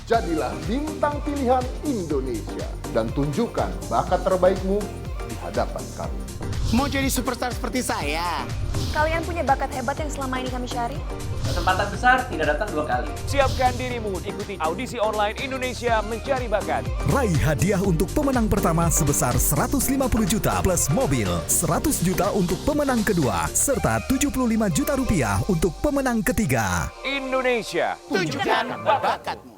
Jadilah bintang pilihan Indonesia dan tunjukkan bakat terbaikmu di hadapan kami. Mau jadi superstar seperti saya? Kalian punya bakat hebat yang selama ini kami cari? Kesempatan besar tidak datang 2 kali. Siapkan dirimu, ikuti audisi online Indonesia Mencari Bakat. Raih hadiah untuk pemenang pertama sebesar 150 juta plus mobil, 100 juta untuk pemenang kedua, serta 75 juta rupiah untuk pemenang ketiga. Indonesia, Tunjukkan bakatmu.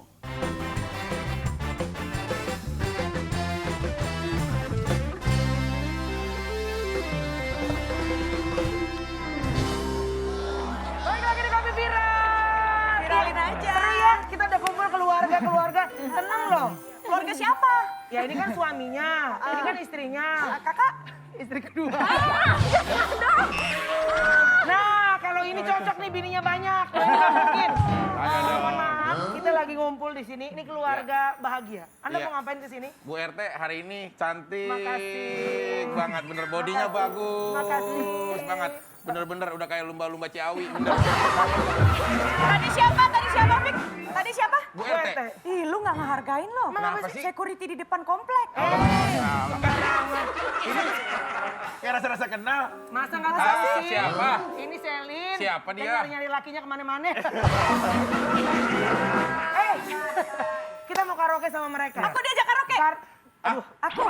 Baik lagi di Kopi Viral. Viralin aja. Seru ya, kita udah kumpul keluarga. Tenang loh. Keluarga siapa? Ya ini kan suaminya, ini kan istrinya. Kakak? Istri kedua. Nah, kalau ini cocok nih bininya banyak. Kalau ini nggak mungkin. Mohon maaf, kita lagi ngumpul di sini. Ini keluarga bahagia. Anda Iya. mau ngapain ke sini? Bu RT hari ini cantik Makasih. banget, bener bodinya bagus Makasih. banget. Bener-bener udah kayak lumba-lumba Ciawi. Bener. Tadi siapa, Fik? Tadi siapa? Bu RT. Ih, lu nggak ngehargain lo. Kenapa sih? Security di depan komplek. Kayak rasa-rasa kenal. Masa nggak tahu sih? Siapa? Ini Selin. Siapa dia? Nyari lakinya kemana-mana. Kita mau karaoke sama mereka. Aku diajak karaoke. Aduh, Aku.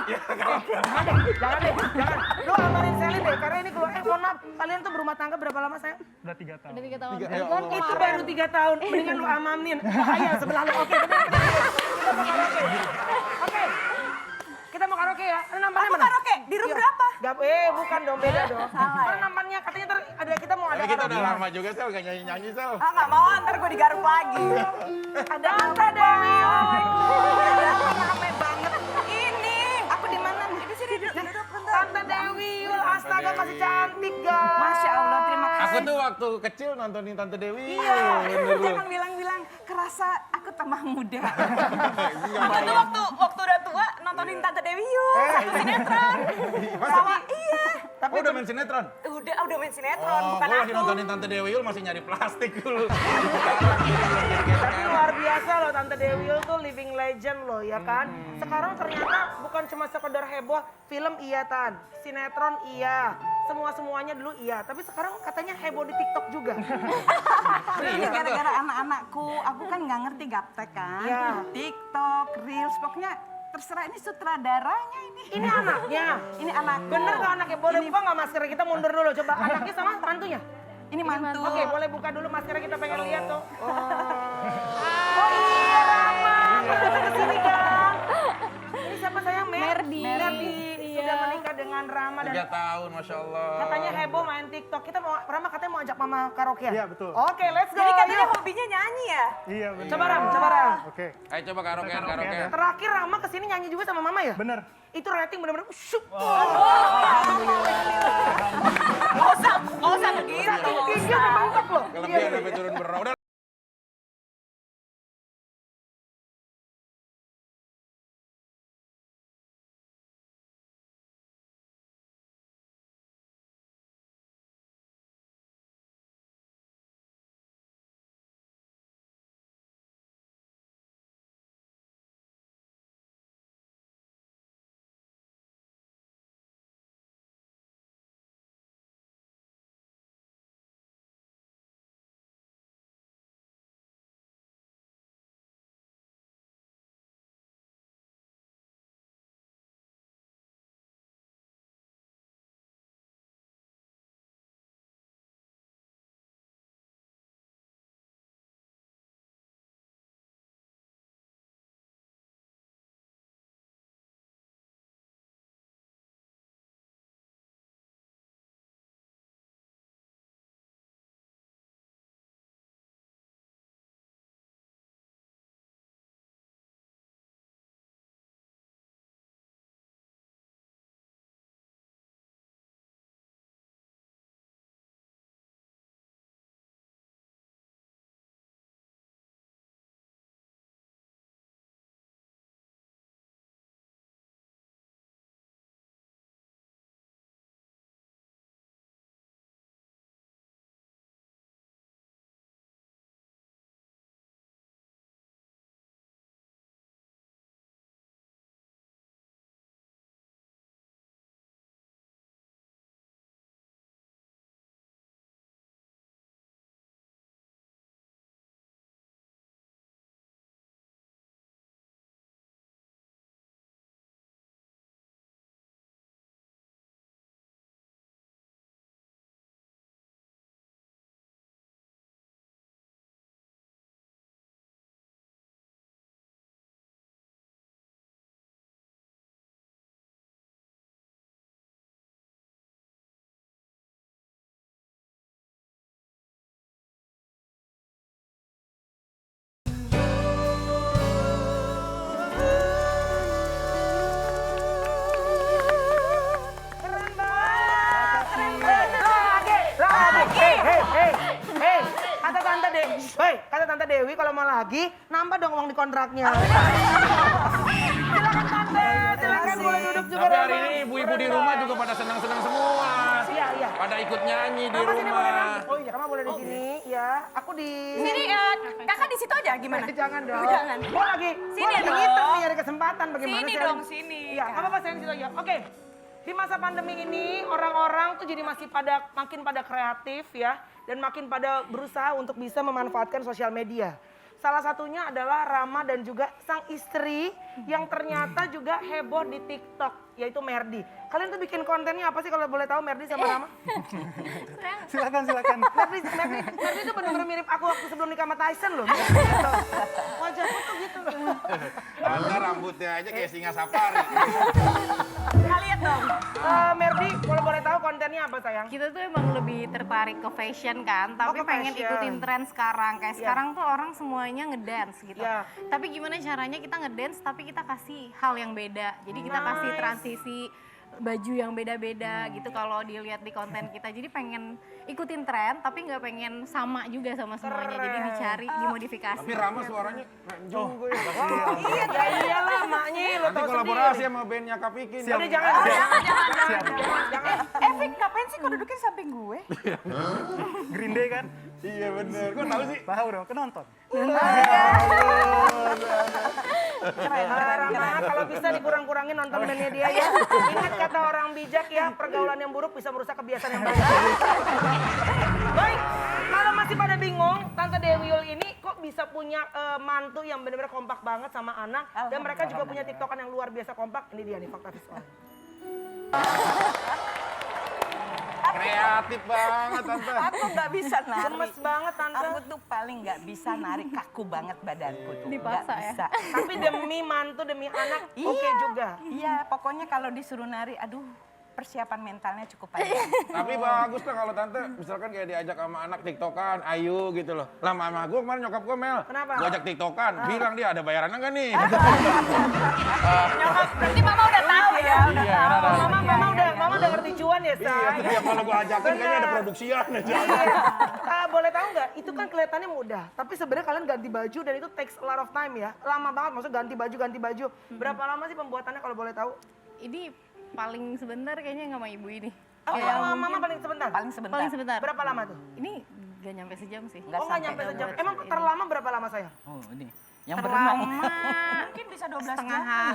jangan deh. Lu amarin Selin deh, karena ini keluar. Mohon maaf, kalian tuh berumah tangga berapa lama, sayang? Udah 3 tahun. Itu baru 3 tahun. Mendingan lu amanin. Bahaya sebelah lu. Oke, bener. Kita mau karaoke. Oke. Kita mau karaoke ya. Namanya Aku mana? karaoke. Di room berapa? Bukan dong, beda dong. Salah ya? Karena namanya katanya kita mau ada Tapi kita udah karaoke. lama juga Sel, gak nyanyi-nyanyi Sel. Ah, nggak mau, ntar gue digaruk lagi. Ada Tante Dewi. Rame banget. Ini. Aku di mana nih? Di sini, duduk bentar. Tante Dewi, astaga masih cantik guys. Masya Allah, terima kasih. Aku tuh waktu kecil nontonin Tante Dewi. Iya, Bener lu. jangan bilang-bilang kerasa aku tambah muda. Iya, Aku tuh waktu udah tua nontonin Tante Dewi yuk, satu sinetron. Rawa, iya. Tapi udah main sinetron. Udah main sinetron, bukan Gue lagi aku. nontonin Tante Dewi Yul masih nyari plastik dulu. Tapi luar biasa loh Tante Dewi tuh living legend loh ya kan. Sekarang ternyata bukan cuma sekedar heboh, film iya Tan, sinetron iya, semuanya dulu iya. Tapi sekarang katanya heboh di TikTok juga. Ini gara-gara anak-anakku, aku kan nggak ngerti gaptek kan. Iya. TikTok, Reels, pokoknya terserah ini sutradaranya ini. Ini anaknya. Ini anakku. Bener nggak anaknya? Boleh buka nggak maskernya? Kita mundur dulu coba. Anaknya sama mantunya? Ini mantu. Oke, boleh buka dulu maskernya, kita pengen lihat tuh. Oh iya, Rama. Kita kesini kan. Ini siapa sayang? Merdi. Sudah menikah dengan Rama 3 dan tahun, Masya Allah. katanya heboh main TikTok. Rama katanya mau ajak mama karaoke. Iya, betul. Oke, let's go. Jadi katanya Yuk. hobinya nyanyi ya? Iya benar. Coba Ram. Oke, Ayo coba karaokean. Terakhir Rama kesini nyanyi juga sama mama ya? bener. Itu rating bener-bener syuk. Nggak usah begitu. Tinggi memang loh. Kelebihan sampai turun berapa. Udah lagi, nambah dong uang di kontraknya. Silakan Tante, silakan boleh duduk juga. Tapi hari Rama. ini ibu-ibu di rumah juga pada senang-senang semua. Iya, iya. Pada ikut nyanyi di Rama sini boleh, Ram. rumah. Oh iya, Rama boleh di sini. Ya, aku di... Sini, kakak di situ aja gimana? Jangan dong. Jangan. Gue lagi Sini lagi dong. ngiter nih, ada kesempatan bagaimana Sini sih? dong, sini. Iya, nggak apa-apa saya di situ aja. Oke. Di masa pandemi ini orang-orang tuh jadi makin pada kreatif ya dan makin pada berusaha untuk bisa memanfaatkan sosial media. Salah satunya adalah Rama dan juga sang istri yang ternyata juga heboh di TikTok, yaitu Merdi. Kalian tuh bikin kontennya apa sih kalau boleh tahu Merdi sama Rama? Silakan. Merdi tuh bener-bener mirip aku waktu sebelum nikah sama Tyson loh. Gitu. Wajahku tuh gitu loh. Tante rambutnya aja kayak singa safari. Lihat dong. Merdi, kalau boleh tahu kontennya apa sayang? Kita tuh emang lebih tertarik ke fashion kan, tapi ke pengen fashion. ikutin tren sekarang. Kayak Iya. sekarang tuh orang semuanya ngedance gitu. Iya. Tapi gimana caranya kita ngedance tapi kita kasih hal yang beda. Jadi kita kasih transisi baju yang beda-beda gitu kalau dilihat di konten kita. Jadi pengen ikutin tren tapi nggak pengen sama juga sama semuanya. Jadi dicari, dimodifikasi. Tapi Rama suaranya keren juga ya. Iya, iyalah maknya lo Nanti tau kolaborasi sendiri. sama bandnya Kak Vicky. Udah jangan. Vic, ngapain sih kok duduknya samping gue? Green Day kan? Iya bener, kok tahu sih? Tahu dong, kenonton. Rama, kalau bisa dikurang-kurangin nonton bandnya dia ya. Ingat kata orang bijak ya, pergaulan yang buruk bisa merusak kebiasaan yang baik. Baik, kalau masih pada bingung, Tante Dewiul ini kok bisa punya mantu yang benar-benar kompak banget sama anak. Dan mereka juga punya tiktokan yang luar biasa kompak. Ini dia nih fakta visual. Kreatif banget Tante. Aku nggak bisa nari. Gemes banget Tante. Aku tuh paling nggak bisa nari, kaku banget badanku tuh. Dipaksa Nggak ya? bisa. Tapi demi mantu, demi anak, oke juga. Iya, pokoknya kalau disuruh nari, aduh persiapan mentalnya cukup panjang. Tapi bagus lah kalau Tante, misalkan kayak diajak sama anak tiktokan, ayo gitu loh. Lah mama gue kemarin nyokap gue Mel. Kenapa? Gue ajak tiktokan, bilang dia ada bayarannya nggak nih? Berarti mama udah tahu ya. Iya, ada. Mama udah ngerti cuan ya, Iya, say. tapi kalau gue ajakin kayaknya ada produksian aja. Iya. Boleh tahu nggak? Itu kan kelihatannya mudah, tapi sebenarnya kalian ganti baju dan itu takes a lot of time ya. Lama banget, maksudnya ganti baju. Berapa lama sih pembuatannya kalau boleh tahu? Ini paling sebentar kayaknya sama ibu ini. Oh, Kayak mama paling sebentar. Paling sebentar. paling sebentar. Berapa lama tuh? Ini gak nyampe sejam sih. Nggak Oh nggak sampai. nyampe sejam. buat Emang ini. terlama berapa lama sayang? Oh ini, yang Terlama Mungkin bisa 12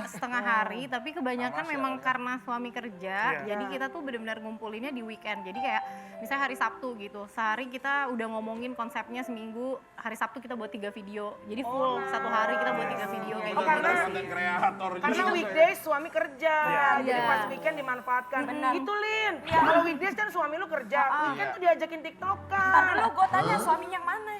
setengah hari, tapi kebanyakan memang karena suami kerja, Iya. jadi kita tuh benar-benar ngumpulinnya di weekend. Jadi kayak misalnya hari Sabtu gitu, sehari kita udah ngomongin konsepnya seminggu, hari Sabtu kita buat 3 video. Jadi full satu hari kita buat 3 video kayak Oh, gitu. karena- konten kreator Karena juga. weekdays suami kerja, jadi Iya. pas weekend dimanfaatkan. Itu Lin, kalau weekdays kan suami lu kerja, weekend tuh diajakin tiktokan. Lu gue tanya suaminya yang mana?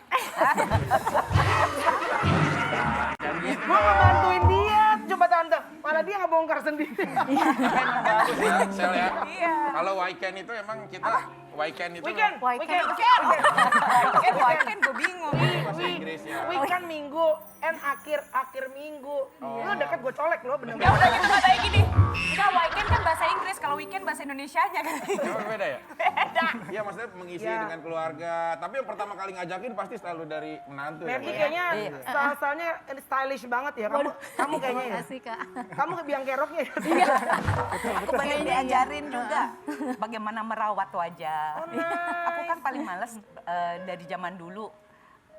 Gua nggak bantuin dia, coba Tante. Malah dia nggak bongkar sendiri. Emang bagus ya, Sel ya. Iya. Kalau weekend itu emang kita, weekend itu Weekend, Weekend. Weekend gue bingung. bahasa Inggris ya. Weekend minggu, akhir minggu. Lu deket gue colek lo bener-bener. Ya udah gitu kayak gini. Enggak, weekend kan bahasa Inggris, kalau weekend bahasa Indonesianya kan. Emang beda ya? Beda. Iya maksudnya mengisi Iya. dengan keluarga. Tapi yang pertama kali ngajakin pasti selalu dari menantu ya. Merdi Bu, ya? kayaknya style-stylenya stylish banget ya. Kamu kayaknya ya. Makasih Kak. Kamu biang keroknya ya. Aku pengen diajarin juga bagaimana merawat wajah. Aku kan paling males dari zaman dulu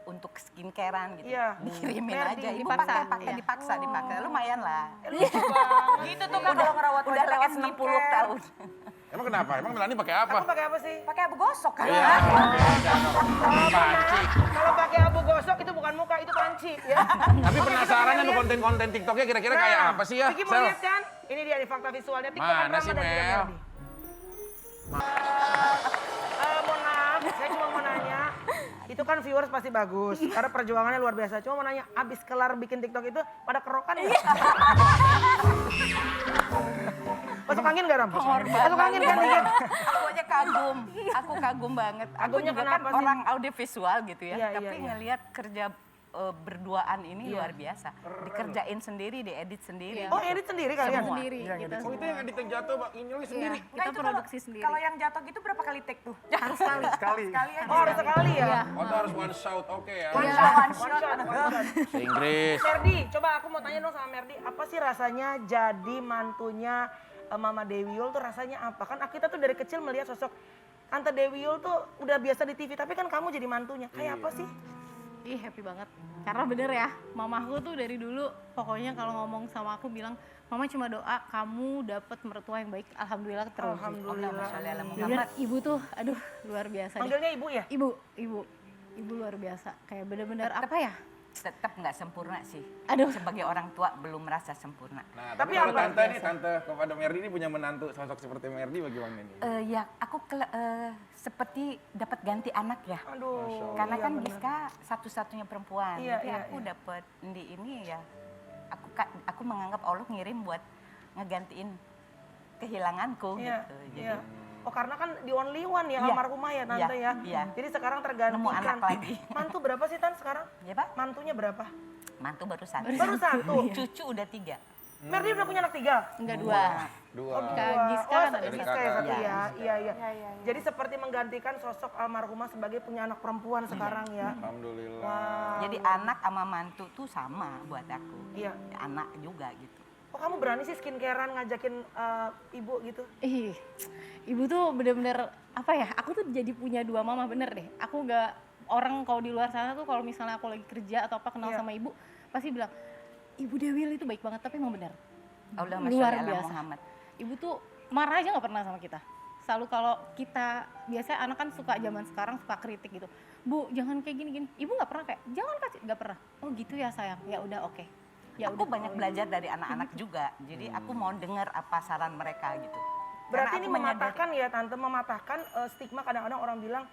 untuk skincarean gitu. Iya. Dikirimin Merdi, aja. Ibu dipaksa. pakai Iya. dipaksa. Lumayan lah. Gitu tuh kan kalau ngerawat Udah lewat 60 tahun. Emang kenapa? Emang Melani pakai apa? Kamu pakai apa sih? Pakai abu gosok kan? Iya. Panci. Kalau pakai abu gosok itu bukan muka, itu panci ya. Tapi penasaran sama konten-konten TikToknya kira-kira kayak apa sih ya? Vicky mau Sel? lihat kan? Ini dia nih fakta visualnya TikTok Mana sih, Mel? Mohon maaf, saya cuma mau nanya. Itu kan viewers pasti bagus, karena perjuangannya luar biasa. Cuma mau nanya, abis kelar bikin TikTok itu pada kerokan nggak? Masuk angin nggak, Ram? Masuk angin kan dikit? Aku aja kagum. Aku kagum banget. Aku Kagumnya juga kan kenapa sih? orang audiovisual gitu ya. Iya, tapi iya. ngelihat kerja berduaan ini luar biasa. Dikerjain sendiri, diedit sendiri. Oh, edit sendiri kalian? Semua. Sendiri kita Oh itu yang edit yang jatuh, Mbak, ini sendiri. kita produksi sendiri. Kalau yang jatuh gitu berapa kali take tuh? Harus sekali. Sekali. Oh, harus sekali ya? Oh itu harus one shot, oke ya. One shot. Bahasa Inggris. Merdi, coba aku mau tanya dong sama Merdi, apa sih rasanya jadi mantunya Mama Dewi Yul tuh rasanya apa? Kan kita tuh dari kecil melihat sosok Tante Dewi Yul tuh udah biasa di TV, tapi kan kamu jadi mantunya. Kayak apa sih? Ih, happy banget. Karena bener ya, mamaku tuh dari dulu pokoknya kalau ngomong sama aku bilang, mama cuma doa kamu dapet mertua yang baik. Alhamdulillah terus. Alhamdulillah. Bener, ibu tuh, aduh luar biasa. Manggilnya ibu ya? Ibu luar biasa. Kayak bener-bener apa ya? Tetap nggak sempurna sih. Aduh. Sebagai orang tua belum merasa sempurna. Nah, Tapi tapi kalau yang tante nih, tante kepada Merdi ini punya menantu sosok seperti Merdi bagaimana nih? Ya aku seperti dapat ganti anak ya. Aduh. Karena iya kan bener. Giska satu-satunya perempuan. Iya, Jadi iya, aku iya. dapat di ini ya. Aku menganggap Allah ngirim buat ngegantiin kehilanganku Iya, gitu. Jadi iya. Oh karena kan di only one ya, Iya, almarhumah ya Tante iya, ya. iya. Jadi sekarang tergantikan. Nemu anak lagi. Mantu berapa sih Tan sekarang? ya Pak, Mantunya berapa? mantu baru satu. Baru satu. Cucu udah 3. Merdi udah punya anak 3? Enggak dua. Dua. Kak Giska kan ada Giska satu. ya satu Iya. ya. Iya. Jadi seperti menggantikan sosok almarhumah sebagai punya anak perempuan sekarang ya. Alhamdulillah. Wah. Jadi anak sama mantu tuh sama buat aku. Iya. Anak juga gitu. Oh kamu berani sih skincarean ngajakin ibu gitu? Ih, ibu tuh bener-bener apa ya? Aku tuh jadi punya dua mama bener deh. Aku nggak orang kalau di luar sana tuh kalau misalnya aku lagi kerja atau apa kenal Iya. sama ibu pasti bilang Ibu Dewi itu baik banget tapi emang bener. Allahumma Luar sholli ala biasa. Muhammad. Ibu tuh marah aja nggak pernah sama kita. Selalu kalau kita biasanya anak kan suka zaman sekarang suka kritik gitu. Bu jangan kayak gini-gini. Ibu nggak pernah kayak jangan kasih nggak pernah. Oh gitu ya sayang. Ya udah oke. Ya Aku udah. banyak belajar dari anak-anak juga. Jadi aku mau dengar apa saran mereka gitu. Berarti Karena ini aku menyadari- mematahkan ya Tante, mematahkan stigma kadang-kadang orang bilang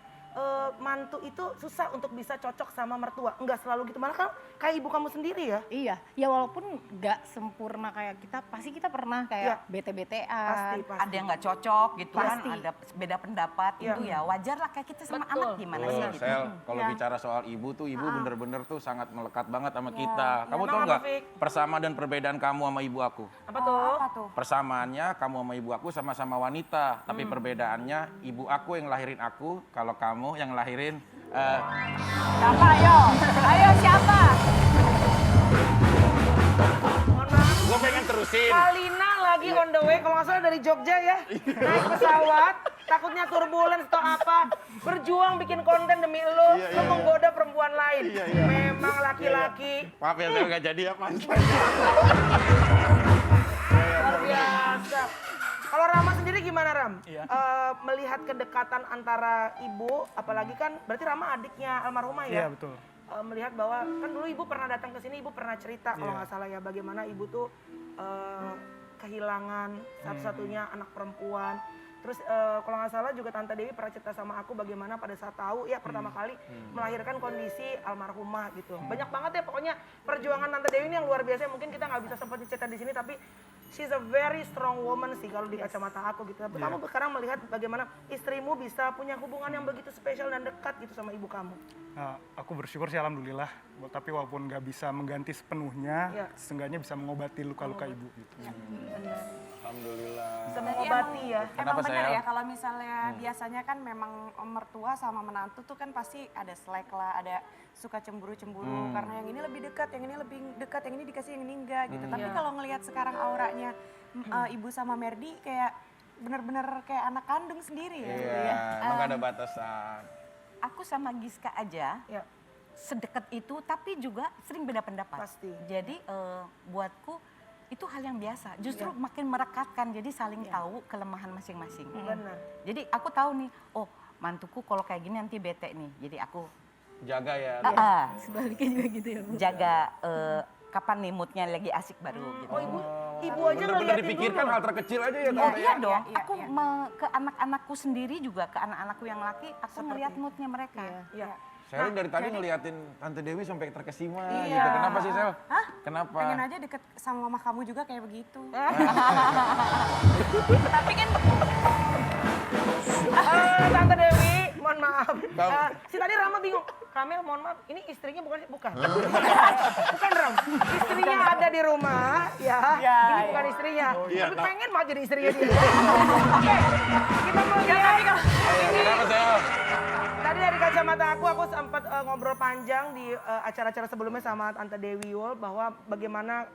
mantu itu susah untuk bisa cocok sama mertua. Enggak selalu gitu, malah kan kayak ibu kamu sendiri ya. Iya, ya walaupun nggak sempurna kayak kita, pasti kita pernah kayak bete-betean. Pasti. Ada yang nggak cocok gitu Pasti. kan, ada beda pendapat Iya. itu ya wajar lah kayak kita sama anak gimana sih gitu. Sel, kalau Ya. bicara soal ibu tuh, ibu bener-bener tuh sangat melekat banget sama kita. Kamu Emang tau apa, nggak Fik? persamaan dan perbedaan kamu sama ibu aku? Apa tuh? Persamaannya kamu sama ibu aku sama-sama wanita, tapi perbedaannya ibu aku yang lahirin aku, kalau kamu yang lahirin Siapa ayo? Ayo siapa? Mohon maaf. gue pengen terusin. Kalina lagi on the way, kalau nggak salah dari Jogja ya. Naik pesawat, takutnya turbulence atau apa. Berjuang bikin konten demi lu menggoda perempuan lain. Memang laki-laki. Maaf ya, Sel, nggak jadi apa. Luar biasa. Kalau Rama sendiri gimana Ram? Iya. Melihat kedekatan antara ibu, apalagi kan berarti Rama adiknya almarhumah ya? Iya betul. Melihat bahwa kan dulu ibu pernah datang ke sini, ibu pernah cerita kalau Iya. nggak salah ya bagaimana ibu tuh kehilangan satu-satunya anak perempuan. Terus kalau nggak salah juga Tante Dewi pernah cerita sama aku bagaimana pada saat tahu ya pertama kali melahirkan kondisi almarhumah gitu. Banyak banget ya pokoknya perjuangan Tante Dewi ini yang luar biasa. Mungkin kita nggak bisa sempat cerita di sini tapi she's a very strong woman sih kalau di kacamata aku gitu. Tapi kamu sekarang melihat bagaimana istrimu bisa punya hubungan yang begitu spesial dan dekat gitu sama ibu kamu. Nah, aku bersyukur sih alhamdulillah. Tapi walaupun nggak bisa mengganti sepenuhnya, Iya. seenggaknya bisa mengobati luka-luka ibu gitu. Alhamdulillah. Bisa mengobati ya. Kenapa, Emang bener Sel? ya kalau misalnya biasanya kan memang mertua sama menantu tuh kan pasti ada slack lah, ada suka cemburu-cemburu karena yang ini lebih dekat, yang ini lebih dekat, yang ini dikasih, yang ini enggak gitu. Tapi kalau ngelihat sekarang auranya ibu sama Merdi kayak bener-bener kayak anak kandung sendiri ya. Iya, emang nggak ada batasan. Aku sama Giska aja Ya. sedekat itu tapi juga sering beda pendapat. Pasti. Jadi buatku itu hal yang biasa. Justru makin merekatkan jadi saling tahu kelemahan masing-masing. Benar. Jadi aku tahu nih, oh mantuku kalau kayak gini nanti bete nih. Jadi aku Jaga ya. Sebaliknya juga gitu ya Bu. jaga kapan nih moodnya lagi asik baru gitu. Oh ibu aja Bener-bener ngeliatin dipikirkan dulu. hal terkecil aja ya, Ya, Tante iya ya. dong, iya, aku iya. ke anak-anakku sendiri juga, ke anak-anakku yang laki, aku ngeliat moodnya mereka. Iya. Sel dari tadi ngeliatin Tante Dewi sampai terkesima Iya. gitu. Kenapa sih, Sel? Hah? Kenapa? Pengen aja deket sama mama kamu juga kayak begitu. Tapi kan Tante Dewi, mohon maaf. Kamu- Si tadi Rama bingung. Kamel, mohon maaf, ini istrinya bukan? Bukan. Bukan Ram. Istrinya ada di rumah, ya. Ini bukan istrinya. Tapi pengen banget jadi istrinya dia. Oke, kita mau lihat. Kenapa saya? Tadi dari kacamata aku sempat ngobrol panjang di acara-acara sebelumnya sama Tante Dewi Yul bahwa bagaimana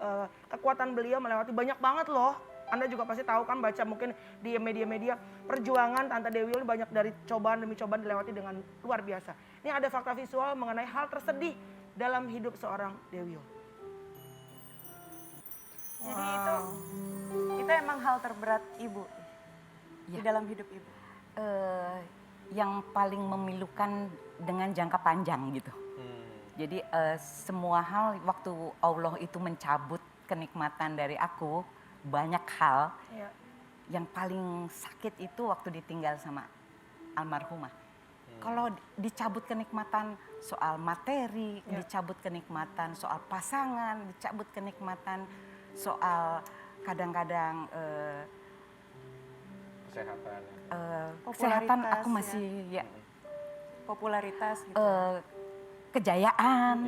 kekuatan beliau melewati banyak banget loh. Anda juga pasti tahu kan, baca mungkin di media-media, perjuangan Tante Dewi Yul banyak dari cobaan demi cobaan dilewati dengan luar biasa. Ini ada fakta visual mengenai hal tersedih dalam hidup seorang Dewi Yul. Jadi itu emang hal terberat ibu di dalam hidup ibu. Yang paling memilukan dengan jangka panjang gitu. Jadi semua hal waktu Allah itu mencabut kenikmatan dari aku, banyak hal yang paling sakit itu waktu ditinggal sama almarhumah. Kalau dicabut kenikmatan soal materi, dicabut kenikmatan soal pasangan, dicabut kenikmatan soal kadang-kadang kesehatan aku masih popularitas gitu. Kejayaan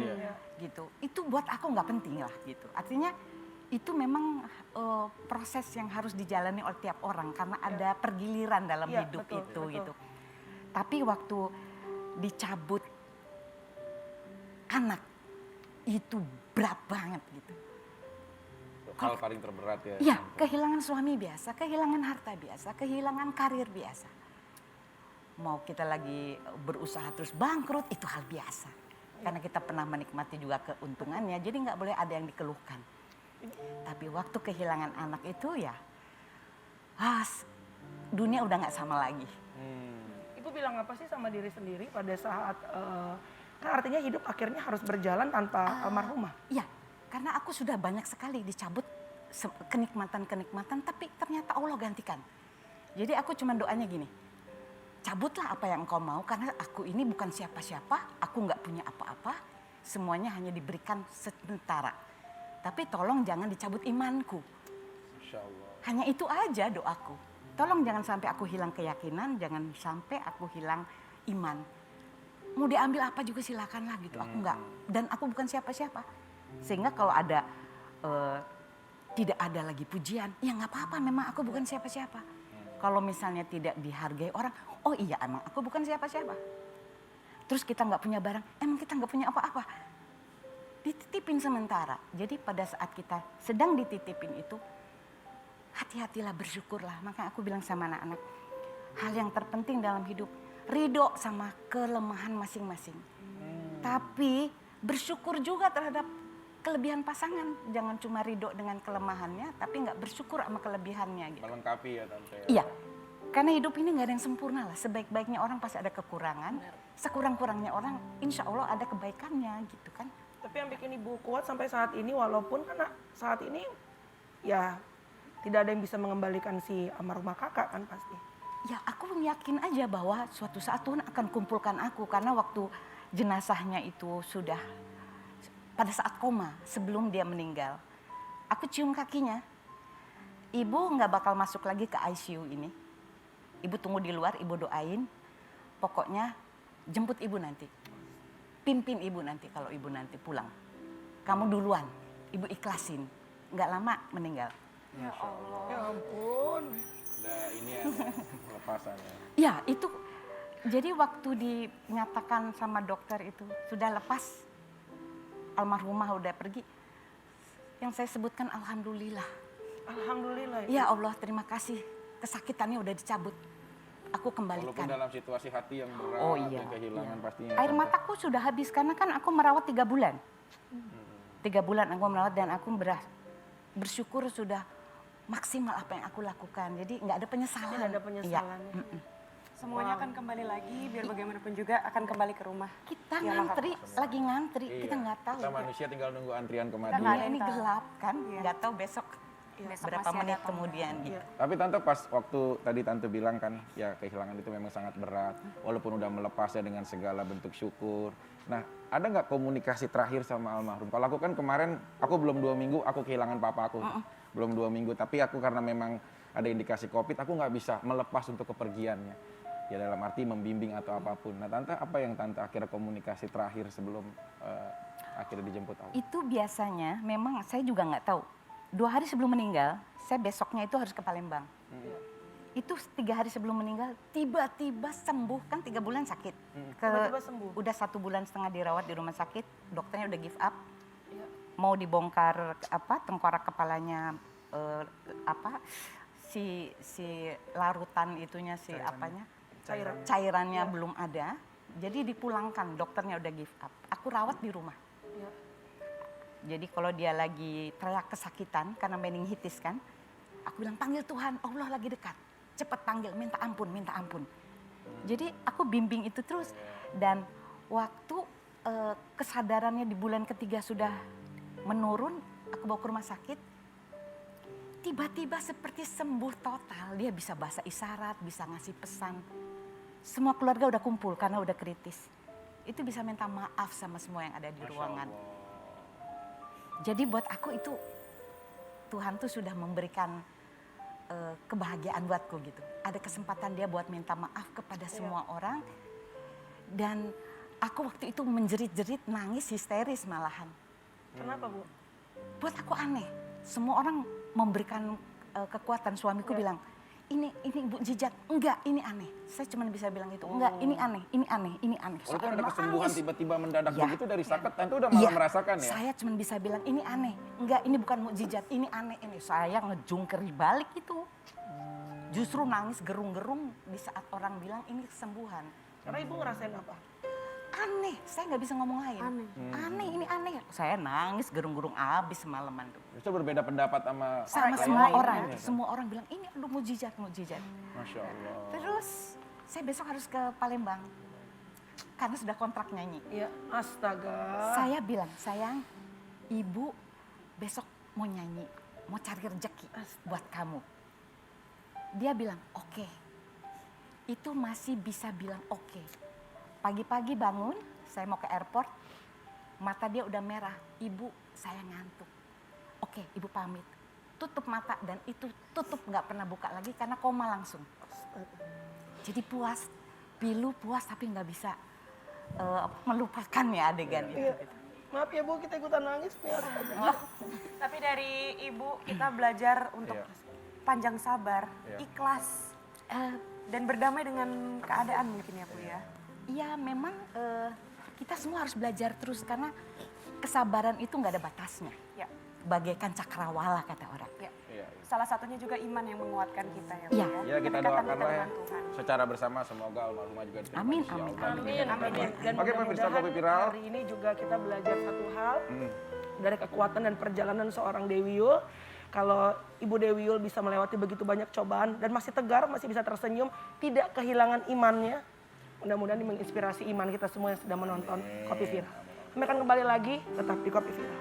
gitu. Itu buat aku nggak penting lah gitu. Artinya itu memang proses yang harus dijalani oleh tiap orang karena ada pergiliran dalam hidup betul. Gitu. Tapi waktu dicabut anak itu berat banget gitu. Hal paling terberat ya. Iya, kehilangan suami biasa, kehilangan harta biasa, kehilangan karir biasa. Mau kita lagi berusaha terus bangkrut itu hal biasa. Karena kita pernah menikmati juga keuntungannya, jadi nggak boleh ada yang dikeluhkan. Tapi waktu kehilangan anak itu ya, dunia udah nggak sama lagi. Ibu bilang apa sih sama diri sendiri pada saat, kan artinya hidup akhirnya harus berjalan tanpa almarhumah? Iya, karena aku sudah banyak sekali dicabut kenikmatan-kenikmatan, tapi ternyata Allah gantikan. Jadi aku cuma doanya gini, cabutlah apa yang engkau mau karena aku ini bukan siapa-siapa, aku nggak punya apa-apa, semuanya hanya diberikan sementara. Tapi tolong jangan dicabut imanku. Insya Allah. Hanya itu aja doaku. Tolong jangan sampai aku hilang keyakinan, jangan sampai aku hilang iman. Mau diambil apa juga silakanlah gitu, aku nggak. Dan aku bukan siapa-siapa. Sehingga kalau ada tidak ada lagi pujian, ya nggak apa-apa. Memang aku bukan siapa-siapa. Kalau misalnya tidak dihargai orang, oh iya emang aku bukan siapa-siapa. Terus kita nggak punya barang, emang kita nggak punya apa-apa. Dititipin sementara. Jadi pada saat kita sedang dititipin itu, hati-hatilah, bersyukurlah. Maka aku bilang sama anak-anak, hal yang terpenting dalam hidup, ridho sama kelemahan masing-masing. Tapi bersyukur juga terhadap kelebihan pasangan. Jangan cuma ridho dengan kelemahannya, tapi nggak bersyukur sama kelebihannya. Gitu. Melengkapi ya Tante. Iya, karena hidup ini nggak ada yang sempurna lah. Sebaik-baiknya orang pasti ada kekurangan. Sekurang-kurangnya orang, insya Allah ada kebaikannya gitu kan. Tapi yang bikin ibu kuat sampai saat ini, walaupun kan saat ini ya tidak ada yang bisa mengembalikan si almarhumah kakak kan pasti. Ya aku yakin aja bahwa suatu saat Tuhan akan kumpulkan aku. Karena waktu jenazahnya itu sudah pada saat koma sebelum dia meninggal. Aku cium kakinya. Ibu nggak bakal masuk lagi ke ICU ini. Ibu tunggu di luar, ibu doain. Pokoknya jemput ibu nanti. Pimpin ibu nanti kalau ibu nanti pulang. Kamu duluan, ibu ikhlasin. Nggak lama meninggal. Ya Allah. Ya ampun. Udah ini ya pelepasannya. Ya itu, jadi waktu dinyatakan sama dokter itu sudah lepas, almarhumah udah pergi. Yang saya sebutkan alhamdulillah. Alhamdulillah. Ya Allah terima kasih, kesakitannya udah dicabut. Aku kembalikan. Walaupun dalam situasi hati yang berat, Oh iya, yang kehilangan pastinya. Air mataku sudah habis karena kan aku merawat 3 bulan. 3 bulan aku merawat dan aku bersyukur sudah maksimal apa yang aku lakukan. Jadi nggak ada penyesalan. Tidak ada penyesalannya. Iya. Semuanya akan kembali lagi, biar bagaimanapun juga akan kembali ke rumah. Kita Ya, ngantri, lagi ngantri, kita nggak tahu. Kita manusia tinggal nunggu antrian kematian. nggak ada Dunia yang ini tahu. gelap kan, nggak tahu besok Besok berapa masih ada menit atau kemudian gitu. Tapi Tante pas waktu tadi Tante bilang kan, ya kehilangan itu memang sangat berat. Walaupun udah melepasnya dengan segala bentuk syukur. Nah, ada nggak komunikasi terakhir sama almarhum? Kalau aku kan kemarin, aku belum 2 minggu, aku kehilangan papa aku. Belum 2 minggu, tapi aku karena memang ada indikasi COVID, aku nggak bisa melepas untuk kepergiannya. Ya dalam arti membimbing atau apapun. Nah Tante, apa yang Tante akhirnya komunikasi terakhir sebelum akhirnya dijemput Audi? Itu biasanya memang saya juga nggak tahu. 2 hari sebelum meninggal, saya besoknya itu harus ke Palembang. Itu 3 hari sebelum meninggal, tiba-tiba sembuh, kan 3 bulan sakit. Tiba-tiba sembuh. Udah 1,5 bulan dirawat di rumah sakit, dokternya udah give up. Mau dibongkar tengkorak kepalanya si larutan itunya cairannya belum ada. Jadi dipulangkan, dokternya udah give up. Aku rawat di rumah. Jadi kalau dia lagi teriak kesakitan karena meningitis kan, aku bilang panggil Tuhan, Allah lagi dekat. Cepat panggil, minta ampun, minta ampun. Jadi aku bimbing itu terus. Dan waktu kesadarannya di bulan ketiga sudah menurun, aku bawa ke rumah sakit. Tiba-tiba seperti sembuh total, dia bisa bahasa isyarat, bisa ngasih pesan. Semua keluarga udah kumpul karena udah kritis. Itu bisa minta maaf sama semua yang ada di ruangan. Jadi buat aku itu Tuhan tuh sudah memberikan kebahagiaan buatku gitu. Ada kesempatan dia buat minta maaf kepada semua orang. Dan aku waktu itu menjerit-jerit, nangis histeris malahan. Kenapa Bu? Buat aku aneh. Semua orang memberikan kekuatan. Suamiku bilang, ini mukjizat. Enggak, ini aneh. Saya cuma bisa bilang itu. Enggak, ini aneh, ini aneh, ini aneh. Walaupun ada kesembuhan tiba-tiba mendadak begitu dari sakit, Tante udah malah merasakan ya? Saya cuma bisa bilang ini aneh. Enggak, ini bukan mukjizat, ini aneh. Ini saya ngejungkeri balik itu. Justru nangis gerung-gerung di saat orang bilang ini kesembuhan. Karena Ibu ngerasain apa? Aneh, saya nggak bisa ngomong lain. Aneh, ini aneh. Saya nangis gerung-gerung abis semalaman tuh. Itu berbeda pendapat sama Semua lain, orang. ya, kan? Semua orang bilang ini aduh mukjizat. Masya Allah. Terus saya besok harus ke Palembang karena sudah kontrak nyanyi. Iya, astaga. Saya bilang, sayang, Ibu besok mau nyanyi, mau cari rezeki buat kamu. Dia bilang, oke. Itu masih bisa bilang oke. Pagi-pagi bangun, saya mau ke airport, mata dia udah merah. Ibu, saya ngantuk. Oke, Ibu pamit. Tutup mata dan itu tutup nggak pernah buka lagi karena koma langsung. Jadi puas, pilu puas tapi nggak bisa melupakan ya adegan itu. Gitu. Maaf ya Bu, kita ikutan nangis nih. Tapi dari Ibu kita belajar untuk panjang sabar, ikhlas, dan berdamai dengan keadaan mungkin ya Bu ya. Iya memang kita semua harus belajar terus karena kesabaran itu nggak ada batasnya. Ya. Bagaikan cakrawala kata orang. Ya. Salah satunya juga iman yang menguatkan kita ya Bu Iya. ya. Ya kita Kedekatan doakanlah ya dengan Tuhan. secara bersama semoga almarhumah juga diterima. Amin, insya amin, Allah. Amin. Dan Oke pemirsa Kopi Viral. hari ini juga kita belajar satu hal dari kekuatan dan perjalanan seorang Dewi Yul. Kalau Ibu Dewi Yul bisa melewati begitu banyak cobaan dan masih tegar, masih bisa tersenyum, tidak kehilangan imannya. Mudah-mudahan ini menginspirasi iman kita semua yang sedang menonton Kopi Viral. Kami akan kembali lagi tetap di Kopi Viral.